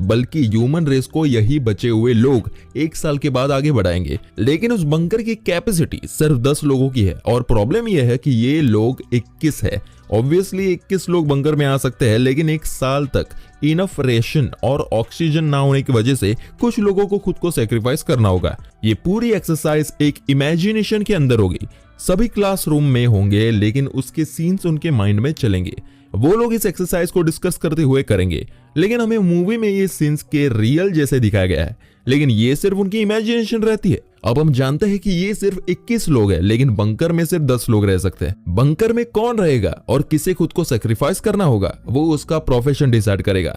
बल्कि human race को यही बचे हुए लोग 1 साल के बाद आगे बढ़ाएंगे। लेकिन उस बंकर की कैपेसिटी सिर्फ 10 लोगों की है और प्रॉब्लम यह है कि ये लोग 21 है। ऑब्वियसली 21 लोग बंकर में आ सकते हैं, लेकिन 1 साल तक इनफ रेशन और ऑक्सीजन ना होने की वजह से कुछ लोगों को खुद को सेक्रीफाइस करना होगा। ये पूरी एक्सरसाइज एक इमेजिनेशन के अंदर होगी। सभी क्लासरूम में होंगे, लेकिन उसके सीन्स उनके माइंड में चलेंगे। वो लोग इस एक्सरसाइज को डिस्कस करते हुए करेंगे, लेकिन हमें मूवी में ये सीन्स के रियल जैसे दिखाया गया है, लेकिन ये सिर्फ उनकी इमेजिनेशन रहती है। अब हम जानते हैं कि ये सिर्फ 21 लोग हैं, लेकिन बंकर में सिर्फ 10 लोग रह सकते हैं। बंकर में कौन रहेगा और किसे खुद को सेक्रीफाइस करना होगा, वो उसका प्रोफेशन डिसाइड करेगा।